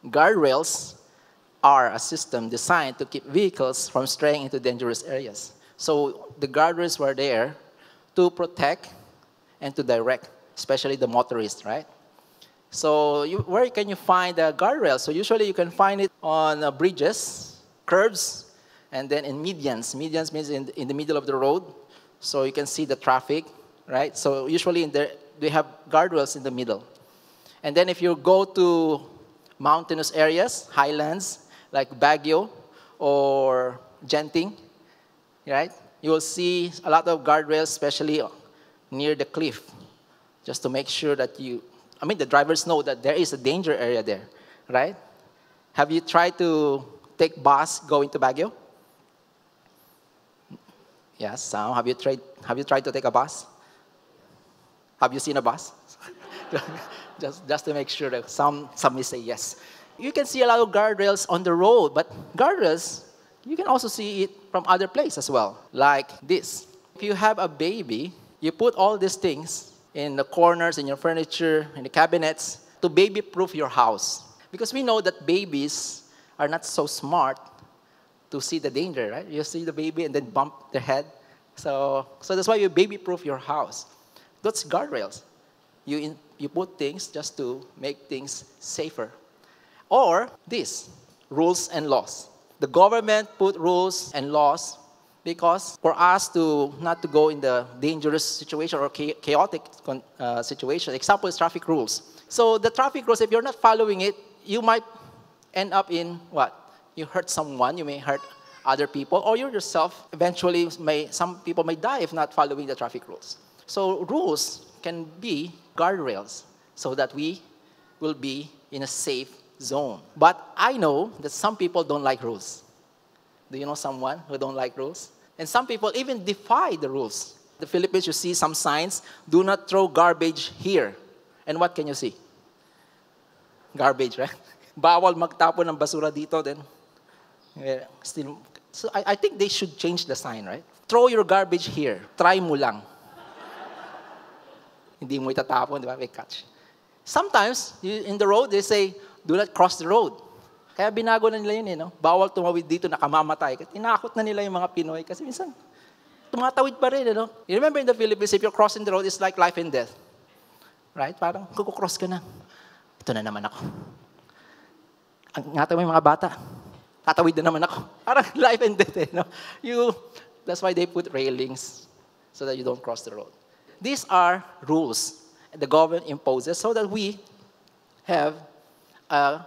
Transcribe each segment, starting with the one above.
Guardrails are a system designed to keep vehicles from straying into dangerous areas. So the guardrails were there to protect and to direct, especially the motorists, right? So where can you find the guardrails? So usually you can find it on bridges, curbs, and then in medians. Medians means in the middle of the road, so you can see the traffic, right? So usually they have guardrails in the middle. And then if you go to mountainous areas, highlands, like Baguio or Genting, right? You will see a lot of guardrails, especially near the cliff, just to make sure that the drivers know that there is a danger area there, right? Have you tried to take bus going to Baguio? Yes, some. Have you tried to take a bus? Have you seen a bus? just to make sure that some may say yes. You can see a lot of guardrails on the road, but guardrails, you can also see it from other places as well, like this. If you have a baby, you put all these things in the corners, in your furniture, in the cabinets, to baby-proof your house. Because we know that babies are not so smart to see the danger, right? You see the baby and then bump their head. So that's why you baby-proof your house. That's guardrails. You put things just to make things safer. Or this, rules and laws. The government put rules and laws because for us not to go in the dangerous situation or chaotic situation. Example is traffic rules. So the traffic rules, if you're not following it, you might end up in what? You hurt someone, you may hurt other people, or you yourself eventually some people may die if not following the traffic rules. So rules can be guardrails so that we will be in a safe zone. But I know that some people don't like rules. Do you know someone who don't like rules? And some people even defy the rules. In the Philippines, you see some signs, do not throw garbage here. And what can you see? Garbage, right? Bawal magtapon ng basura dito, then still. So I think they should change the sign, right? Throw your garbage here. Try mo lang. Hindi mo itatapon, di ba? May catch. Sometimes, in the road, they say, do not cross the road. Kaya binago na nila yun, no? Bawal tumawid dito, nakamamatay. Tinakot na nila yung mga Pinoy kasi minsan, tumatawid pa rin, no? You remember in the Philippines, if you're crossing the road, it's like life and death. Right? Parang, kukukross ka na. Ito na naman ako. Ingatan mo yung mga bata. Tatawid na naman ako. Parang life and death, no? That's why they put railings so that you don't cross the road. These are rules the government imposes so that we have a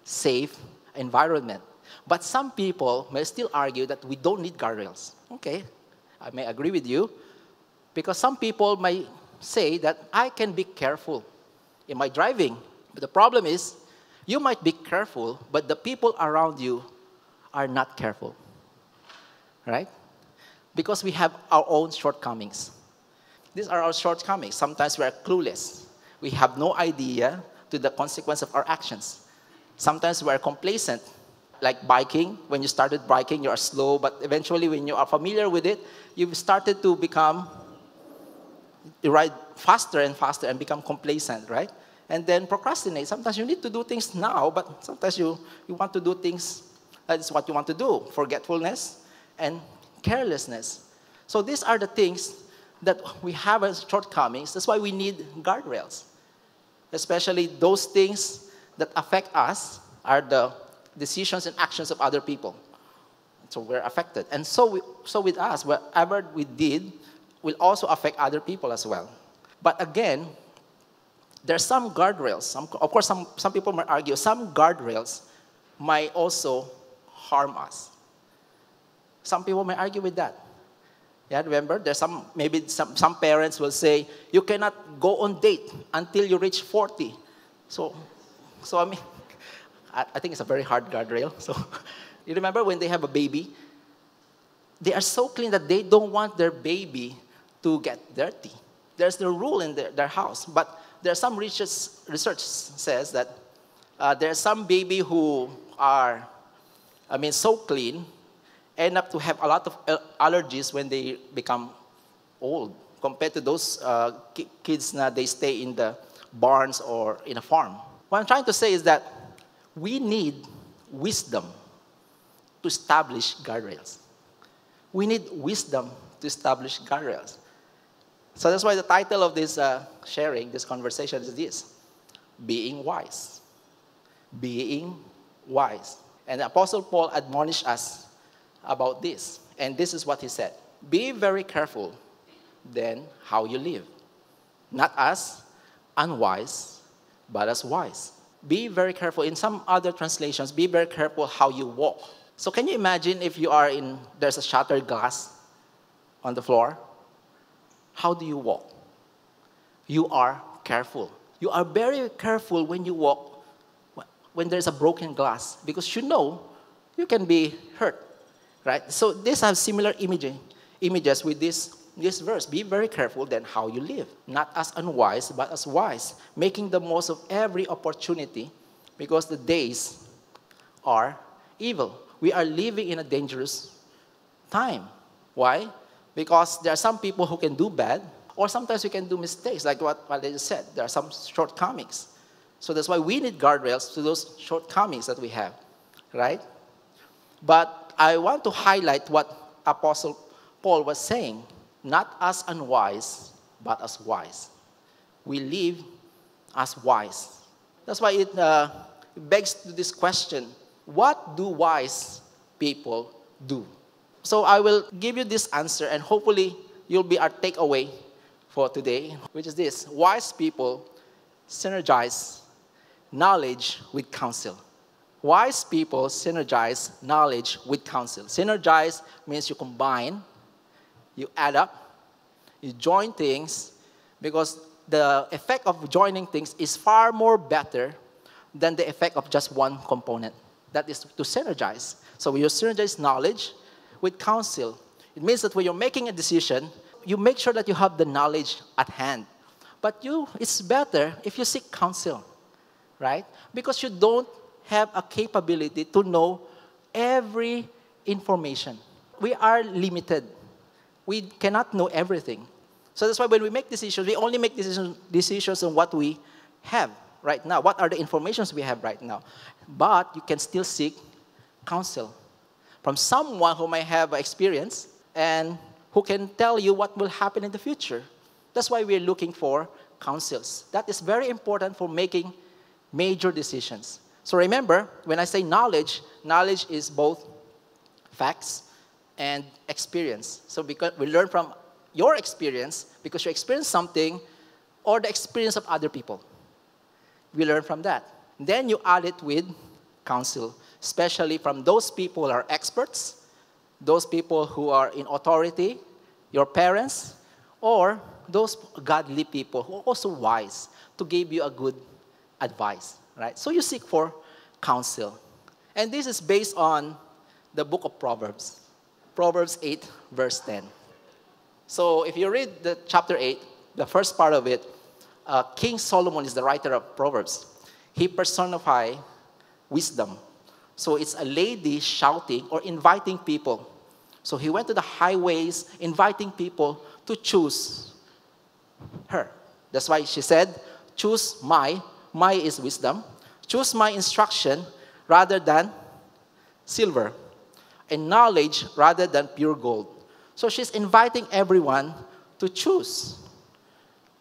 safe environment. But some people may still argue that we don't need guardrails. Okay, I may agree with you, because some people may say that I can be careful in my driving. But the problem is, you might be careful, but the people around you are not careful. Right? Because we have our own shortcomings. These are our shortcomings. Sometimes we are clueless. We have no idea to the consequence of our actions. Sometimes we are complacent. Like biking, when you started biking, you are slow, but eventually when you are familiar with it, you've started to you ride faster and faster and become complacent, right? And then procrastinate. Sometimes you need to do things now, but sometimes you want to do things, that's what you want to do. Forgetfulness and carelessness. So these are the things that we have as shortcomings. That's why we need guardrails. Especially those things that affect us are the decisions and actions of other people. So we're affected. And so with us, whatever we did will also affect other people as well. But again, there are some guardrails. Of course, some people might argue some guardrails might also harm us. Some people may argue with that. Yeah, remember, there's some parents will say, you cannot go on date until you reach 40. So I mean, I think it's a very hard guardrail. So you remember when they have a baby, they are so clean that they don't want their baby to get dirty. There's the rule in their house. But there's some research says that there are some baby who are, so clean, end up to have a lot of allergies when they become old, compared to those kids that they stay in the barns or in a farm. What I'm trying to say is that We need wisdom to establish guardrails. We need wisdom to establish guardrails. So that's why the title of this sharing, this conversation is this: Being Wise. Being wise. And the Apostle Paul admonished us about this. And this is what he said: be very careful then how you live, not as unwise, but as wise. Be very careful. In some other translations, be very careful how you walk. So can you imagine if there's a shattered glass on the floor? How do you walk? You are careful. You are very careful when you walk when there's a broken glass, because you know you can be hurt, right? So these have similar images with this verse. Be very careful then how you live, not as unwise, but as wise, making the most of every opportunity, because the days are evil. We are living in a dangerous time. Why? Because there are some people who can do bad, or sometimes we can do mistakes, like what I just said. There are some shortcomings. So that's why we need guardrails to those shortcomings that we have, right? But I want to highlight what Apostle Paul was saying: not as unwise, but as wise. We live as wise. That's why it begs to this question: what do wise people do? So I will give you this answer, and hopefully you'll be our takeaway for today, which is this: wise people synergize knowledge with counsel. Wise people synergize knowledge with counsel. Synergize means you combine, you add up, you join things, because the effect of joining things is far more better than the effect of just one component. That is to synergize. So when you synergize knowledge with counsel, it means that when you're making a decision, you make sure that you have the knowledge at hand. But it's better if you seek counsel, right? Because you don't have a capability to know every information. We are limited. We cannot know everything. So that's why when we make decisions, we only make decisions on what we have right now. What are the informations we have right now? But you can still seek counsel from someone who might have experience and who can tell you what will happen in the future. That's why we're looking for counsels. That is very important for making major decisions. So remember, when I say knowledge, knowledge is both facts and experience. So because we learn from your experience, because you experience something, or the experience of other people. We learn from that. Then you add it with counsel, especially from those people who are experts, those people who are in authority, your parents, or those godly people who are also wise to give you a good advice, right? So you seek for counsel. And this is based on the book of Proverbs. Proverbs 8, verse 10. So if you read the chapter 8, the first part of it, King Solomon is the writer of Proverbs. He personifies wisdom. So it's a lady shouting or inviting people. So he went to the highways, inviting people to choose her. That's why she said, choose my is wisdom, choose my instruction rather than silver, and knowledge rather than pure gold. So she's inviting everyone to choose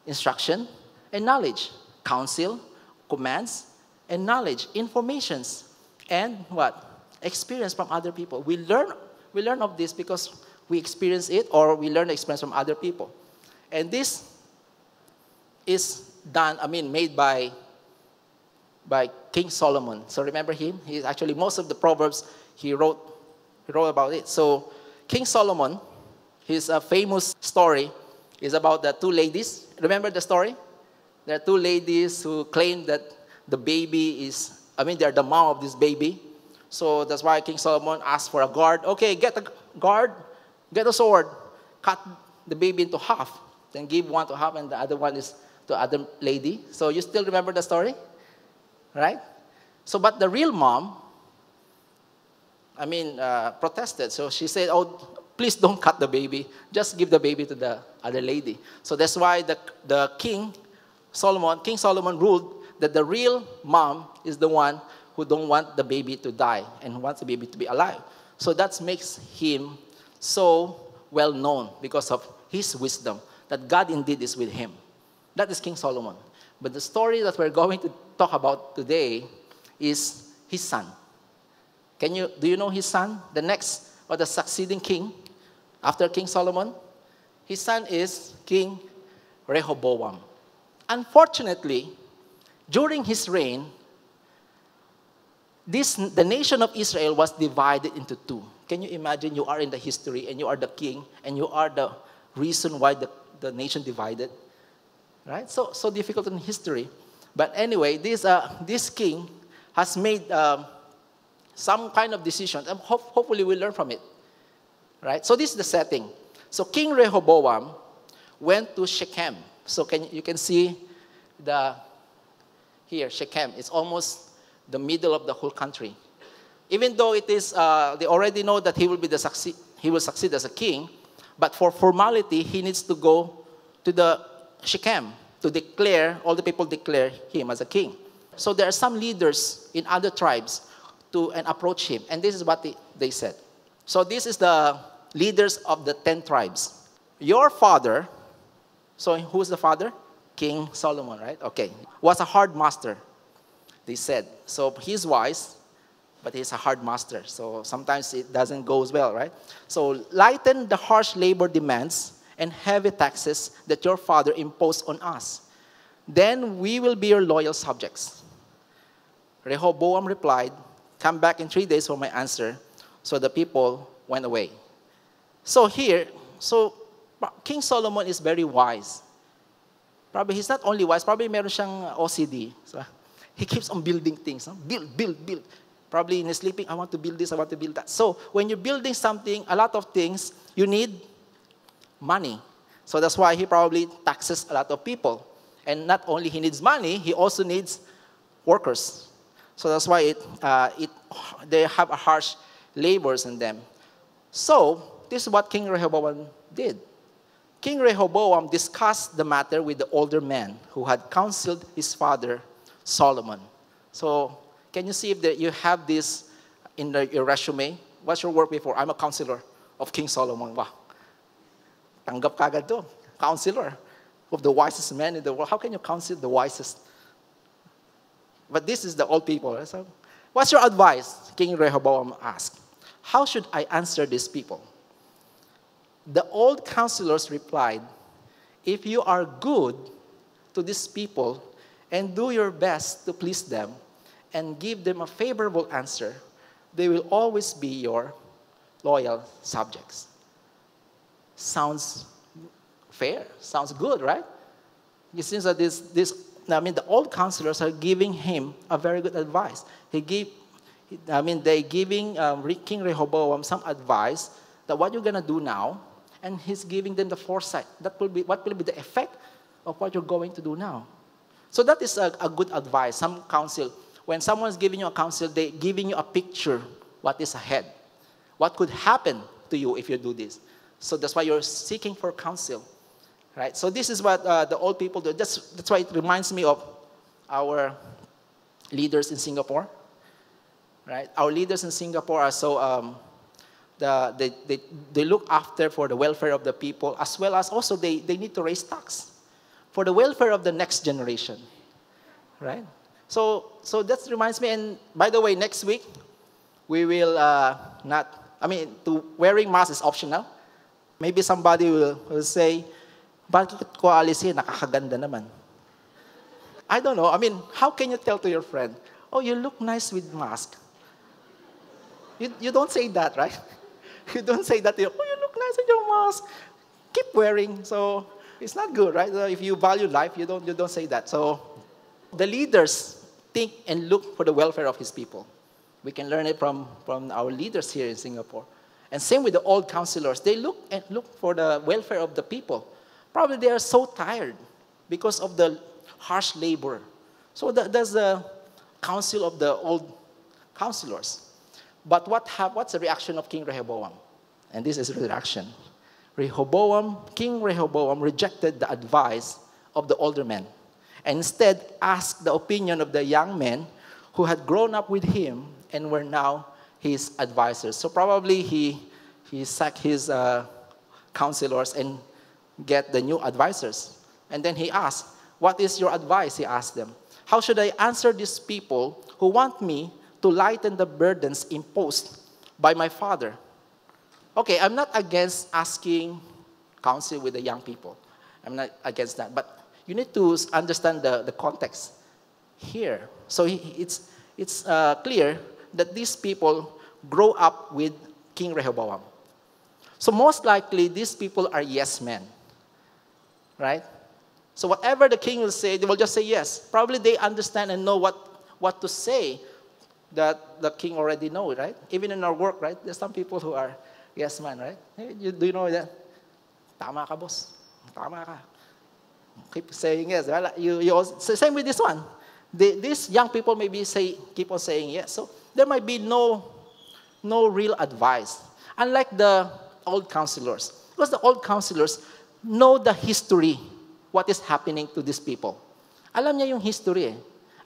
instruction and knowledge, counsel, commands, and knowledge, informations, and what? Experience from other people. We learn of this because we experience it, or we learn the experience from other people. And this is made by King Solomon. So remember him? He's actually, most of the Proverbs, he wrote about it. So King Solomon, his famous story is about the two ladies. Remember the story? There are two ladies who claim that the baby they're the mom of this baby. So that's why King Solomon asked for a guard. Okay, get a guard, get a sword, cut the baby into half, then give one to half, and the other one is to other lady. So you still remember the story? Right? So, but the real mom, protested. So she said, oh, please don't cut the baby. Just give the baby to the other lady. So that's why King Solomon ruled that the real mom is the one who don't want the baby to die and wants the baby to be alive. So that makes him so well known because of his wisdom, that God indeed is with him. That is King Solomon. But the story that we're going to talk about today is his son. Do you know his son? The next or the succeeding king after King Solomon? His son is King Rehoboam. Unfortunately, during his reign, the nation of Israel was divided into two. Can you imagine you are in the history and you are the king and you are the reason why the nation divided? Right? So difficult in history. But anyway, this king has made some kind of decision, and hopefully we'll learn from it. Right? So this is the setting. So King Rehoboam went to Shechem. So you can see here, Shechem. It's almost the middle of the whole country. Even though it is, they already know that he will succeed as a king, but for formality, he needs to go to the Shechem to declare, all the people declare him as a king. So there are some leaders in other tribes and approach him. And this is what they said. So this is the leaders of the 10 tribes. Your father, so who's the father? King Solomon, right? Okay. Was a hard master, they said. So he's wise, but he's a hard master. So sometimes it doesn't go as well, right? So lighten the harsh labor demands and heavy taxes that your father imposed on us. Then we will be your loyal subjects. Rehoboam replied, come back in 3 days for my answer. So the people went away. So King Solomon is very wise. Probably he's not only wise, probably meron siyang OCD. So he keeps on building things. No? Build. Probably in his sleeping, I want to build this, I want to build that. So when you're building something, a lot of things, you need money. So that's why he probably taxes a lot of people. And not only he needs money, he also needs workers. So that's why they have a harsh labors in them. So this is what King Rehoboam did. King Rehoboam discussed the matter with the older men who had counseled his father Solomon. So can you see if you have this in your resume? What's your work before? I'm a counselor of King Solomon. Wow. Tanggap kagad to. Counselor of the wisest man in the world. How can you counsel the wisest? But this is the old people. Right? So, what's your advice? King Rehoboam asked. How should I answer these people? The old counselors replied, if you are good to these people and do your best to please them and give them a favorable answer, they will always be your loyal subjects. Sounds fair. Sounds good, right? It seems that the old counselors are giving him a very good advice. They're giving King Rehoboam some advice that what you're going to do now, and he's giving them the foresight. What will be the effect of what you're going to do now? So that is a good advice, some counsel. When someone's giving you a counsel, they're giving you a picture what is ahead. What could happen to you if you do this? So that's why you're seeking for counsel. Right? So this is what the old people do. That's why it reminds me of our leaders in Singapore. Right? Our leaders in Singapore are so they look after for the welfare of the people, as well as also they need to raise tax for the welfare of the next generation. Right? So that reminds me. And by the way, next week we will wearing mask is optional. Maybe somebody will say, bakit ko alisin? Nakakaganda naman. I don't know. How can you tell to your friend, oh, you look nice with mask? You don't say that, right? You don't say that to you, oh, you look nice with your mask. Keep wearing. So it's not good, right? If you value life, you don't say that. So the leaders think and look for the welfare of his people. We can learn it from our leaders here in Singapore. And same with the old counselors. They look for the welfare of the people. Probably they are so tired because of the harsh labor. So that's the counsel of the old counselors. But what's the reaction of King Rehoboam? And this is the reaction. King Rehoboam rejected the advice of the older men and instead asked the opinion of the young men who had grown up with him and were now his advisors. So probably he sacked his counselors and get the new advisors. And then he asked, "What is your advice?" he asked them. "How should I answer these people who want me to lighten the burdens imposed by my father?" Okay, I'm not against asking counsel with the young people. I'm not against that. But you need to understand the context here. So it's clear that these people grow up with King Rehoboam. So most likely, these people are yes men, right? So whatever the king will say, they will just say yes. Probably they understand and know what to say that the king already knows, right? Even in our work, right? There's some people who are yes men, right? Hey, do you know that? Tama ka, boss. Tama ka. Keep saying yes. Well, you also, same with this one. These young people maybe keep on saying yes. So there might be no real advice. Unlike the old counselors. Because the old counselors know the history, what is happening to these people. Alam niya yung history eh.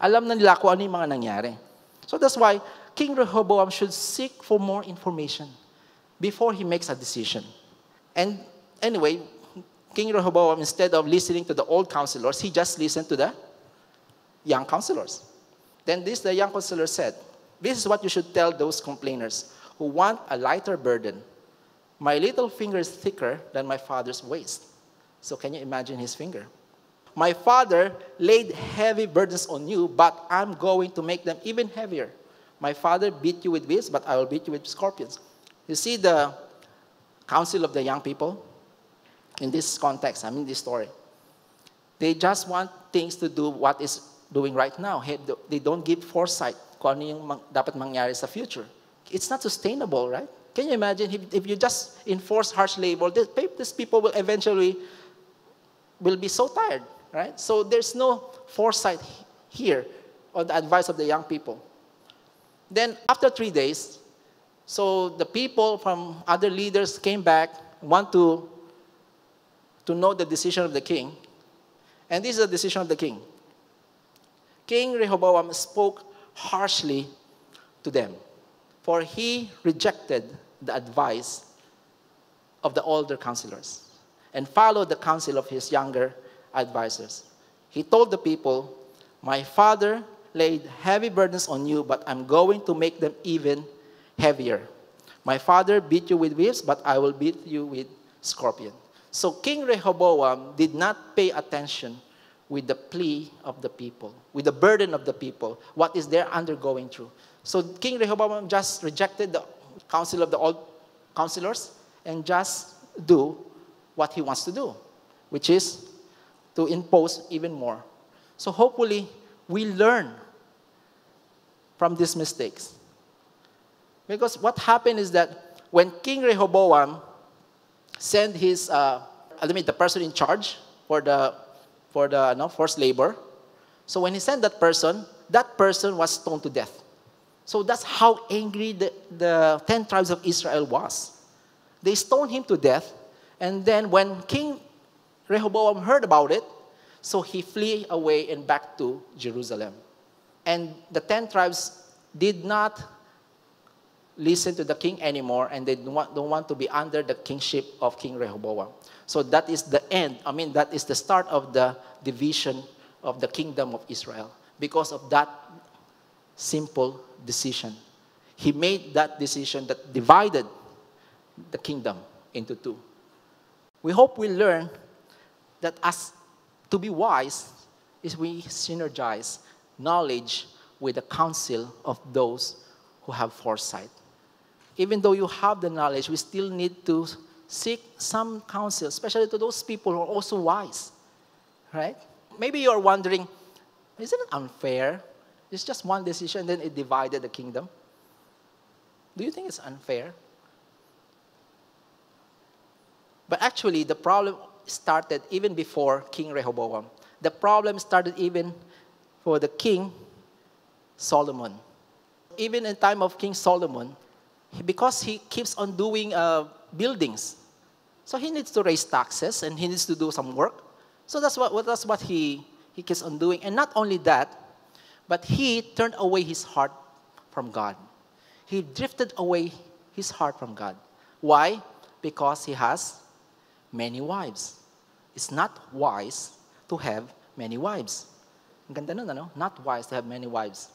Alam na nila kung ano yung mga nangyari. So that's why King Rehoboam should seek for more information before he makes a decision. And anyway, King Rehoboam, instead of listening to the old counselors, he just listened to the young counselors. Then the young counselor said, "This is what you should tell those complainers who want a lighter burden. My little finger is thicker than my father's waist." So can you imagine his finger? "My father laid heavy burdens on you, but I'm going to make them even heavier. My father beat you with whips, but I will beat you with scorpions." You see the counsel of the young people? In this context, this story. They just want things to do what is doing right now. They don't give foresight kung ano yung dapat mangyari sa future. It's not sustainable, right? Can you imagine if you just enforce harsh labor, these people will eventually be so tired, right? So there's no foresight here on the advice of the young people. Then after 3 days, so the people from other leaders came back, want to know the decision of the king. And this is the decision of the king. King Rehoboam spoke harshly to them, for he rejected the advice of the older counselors and followed the counsel of his younger advisors. He told the people, "My father laid heavy burdens on you, but I'm going to make them even heavier. My father beat you with whips, but I will beat you with scorpion." So King Rehoboam did not pay attention with the plea of the people, with the burden of the people, what is they're undergoing through. So King Rehoboam just rejected the counsel of the old counselors and just do what he wants to do, which is to impose even more. So hopefully we learn from these mistakes. Because what happened is that when King Rehoboam sent his, the person in charge for the forced labor. So when he sent that person was stoned to death. So that's how angry the 10 tribes of Israel was. They stoned him to death, and then when King Rehoboam heard about it, so he flee away and back to Jerusalem. And the 10 tribes did not listen to the king anymore, and they don't want to be under the kingship of King Rehoboam. So that is the end. That is the start of the division of the kingdom of Israel because of that simple decision. He made that decision that divided the kingdom into two. We hope we learn that as to be wise is we synergize knowledge with the counsel of those who have foresight. Even though you have the knowledge, we still need to seek some counsel, especially to those people who are also wise, right? Maybe you're wondering, isn't it unfair? It's just one decision, then it divided the kingdom. Do you think it's unfair? But actually, the problem started even before King Rehoboam. The problem started even for the King Solomon. Even in time of King Solomon, because he keeps on doing buildings, so he needs to raise taxes and he needs to do some work. So that's what he keeps on doing. And not only that, But he turned away his heart from God. He drifted away his heart from God. Why? Because he has many wives. It's not wise to have many wives. Ang ganda nun, ano? Not wise to have many wives.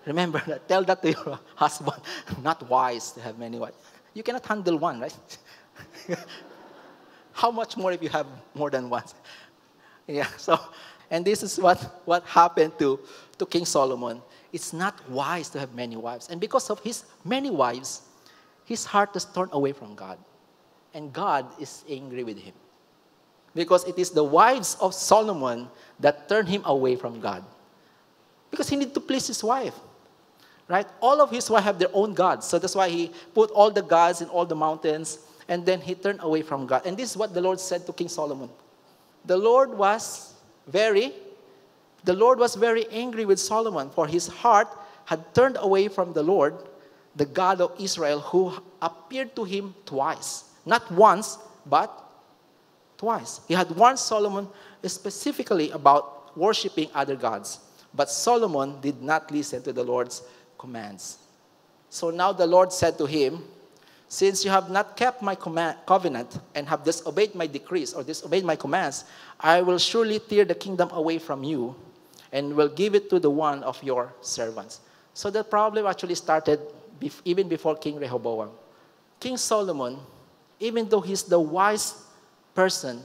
Remember that. Tell that to your husband. Not wise to have many wives. You cannot handle one, right? How much more if you have more than one? Yeah, so, and this is what happened to King Solomon. It's not wise to have many wives. And because of his many wives, his heart is turned away from God. And God is angry with him. Because it is the wives of Solomon that turned him away from God. Because he needed to please his wife. Right? All of his wives have their own gods. So that's why he put all the gods in all the mountains. And then he turned away from God. And this is what the Lord said to King Solomon. The Lord was very angry with Solomon, for his heart had turned away from the Lord, the God of Israel, who appeared to him twice. Not once, but twice. He had warned Solomon specifically about worshiping other gods. But Solomon did not listen to the Lord's commands. So now the Lord said to him, since you have not kept my covenant and have disobeyed my decrees or disobeyed my commands, I will surely tear the kingdom away from you and will give it to the one of your servants. So the problem actually started even before King Rehoboam. King Solomon, even though he's the wise person,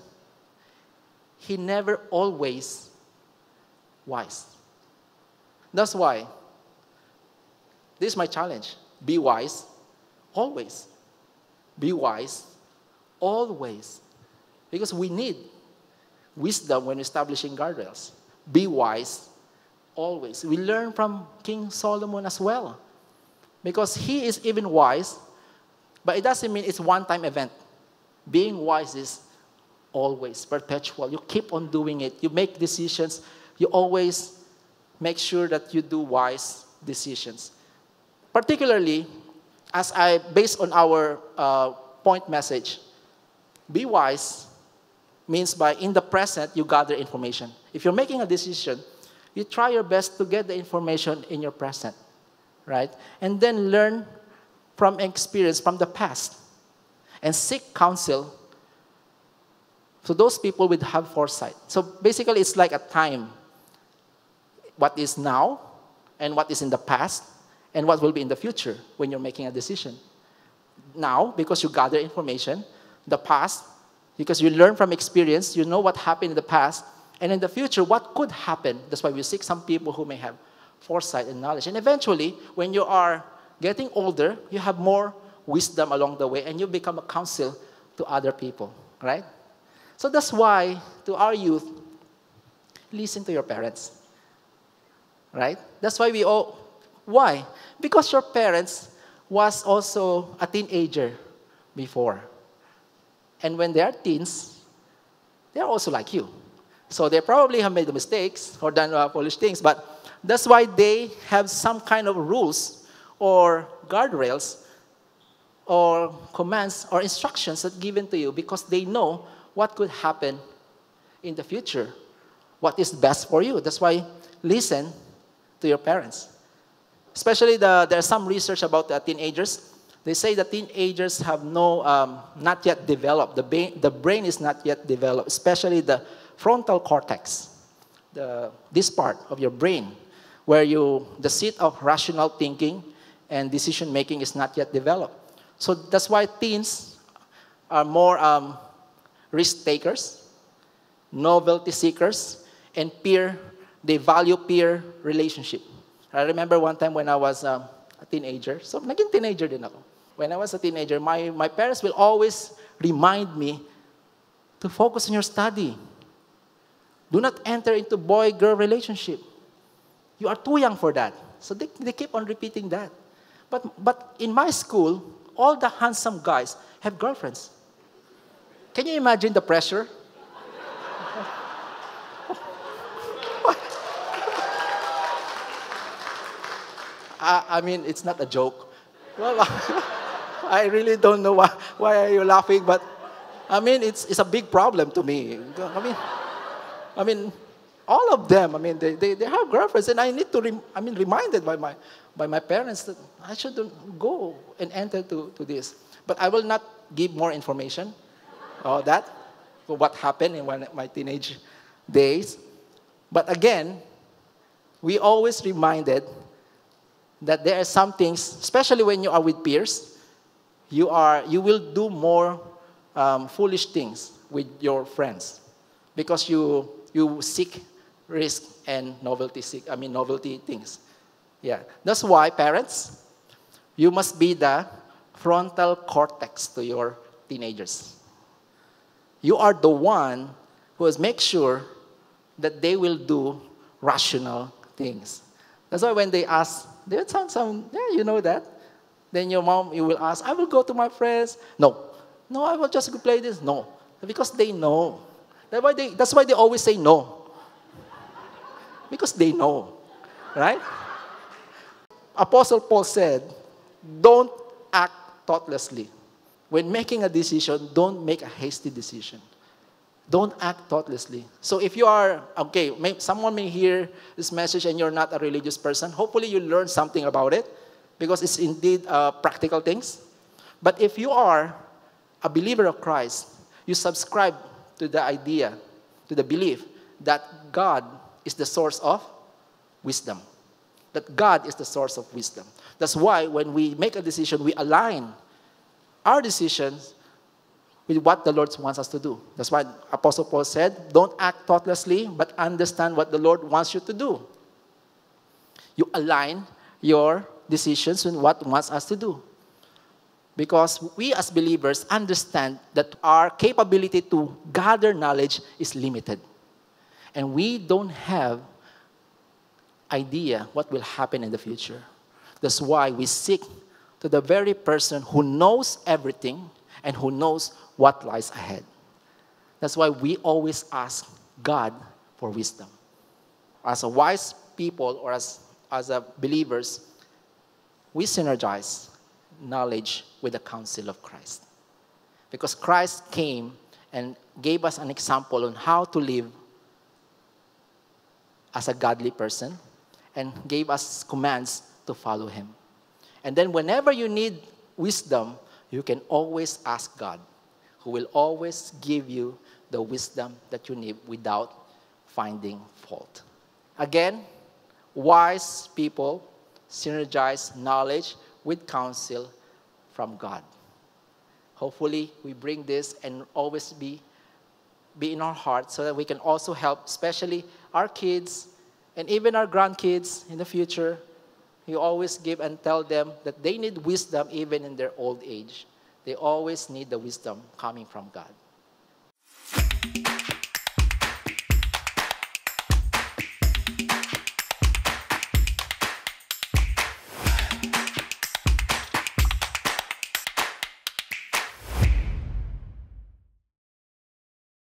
he never always wise. That's why this is my challenge. Be wise always. Be wise always. Because we need wisdom when establishing guardrails. Be wise always. We learn from King Solomon as well. Because he is even wise, but it doesn't mean it's one-time event. Being wise is always, perpetual. You keep on doing it. You make decisions. You always make sure that you do wise decisions. Particularly, based on our point message, be wise means by in the present, you gather information. If you're making a decision, you try your best to get the information in your present, right? And then learn from experience from the past and seek counsel so those people would have foresight. So basically, it's like a time. What is now and what is in the past and what will be in the future when you're making a decision. Now, because you gather information. The past, because you learn from experience. You know what happened in the past. And in the future, what could happen. That's why we seek some people who may have foresight and knowledge. And eventually, when you are getting older, you have more wisdom along the way. And you become a counsel to other people. Right? So that's why, to our youth, listen to your parents. Right? That's why why? Because your parents was also a teenager before. And when they are teens, they're also like you. So they probably have made mistakes or done foolish things, but that's why they have some kind of rules or guardrails or commands or instructions that given to you because they know what could happen in the future, what is best for you. That's why listen to your parents. Especially there's some research about the teenagers. They say the teenagers have not yet developed. The brain is not yet developed, especially the frontal cortex, this part of your brain, where the seat of rational thinking and decision making is not yet developed. So that's why teens are more risk takers, novelty seekers, and they value peer relationship. I remember one time when I was a teenager, so naging teenager din ako. When I was a teenager, my parents will always remind me to focus on your study. Do not enter into boy-girl relationship. You are too young for that. So they keep on repeating that. But in my school, all the handsome guys have girlfriends. Can you imagine the pressure? I mean, it's not a joke. Well, I really don't know why are you laughing, but I mean, it's a big problem to me. I mean, All of them, I mean, they have girlfriends, and I need to, reminded by my parents that I shouldn't go and enter to this. But I will not give more information about that, for what happened in my teenage days. But again, we always reminded that there are some things, especially when you are with peers, you will do more foolish things with your friends because you seek risk and novelty things. Yeah, that's why parents, you must be the frontal cortex to your teenagers. You are the one who has make sure that they will do rational things. That's why when they ask, they sound yeah, you know that. Then your mom, you will ask, I will go to my friends. No, I will just go play this. No, because they know. That's why they always say no. Because they know, right? Apostle Paul said, don't act thoughtlessly. When making a decision, don't make a hasty decision. Don't act thoughtlessly. So if you are, someone may hear this message and you're not a religious person, hopefully you learn something about it because it's indeed practical things. But if you are a believer of Christ, you subscribe to the idea, to the belief that God is the source of wisdom. That God is the source of wisdom. That's why when we make a decision, we align our decisions with what the Lord wants us to do. That's why Apostle Paul said, don't act thoughtlessly, but understand what the Lord wants you to do. You align your decisions with what He wants us to do. Because we as believers understand that our capability to gather knowledge is limited. And we don't have idea what will happen in the future. That's why we seek to the very person who knows everything and who knows what lies ahead. That's why we always ask God for wisdom. As a wise people or as believers, we synergize knowledge with the counsel of Christ. Because Christ came and gave us an example on how to live as a godly person and gave us commands to follow Him. And then whenever you need wisdom, you can always ask God, who will always give you the wisdom that you need without finding fault. Again, wise people synergize knowledge with counsel from God. Hopefully, we bring this and always be in our hearts so that we can also help, especially our kids and even our grandkids in the future. You always give and tell them that they need wisdom even in their old age. They always need the wisdom coming from God.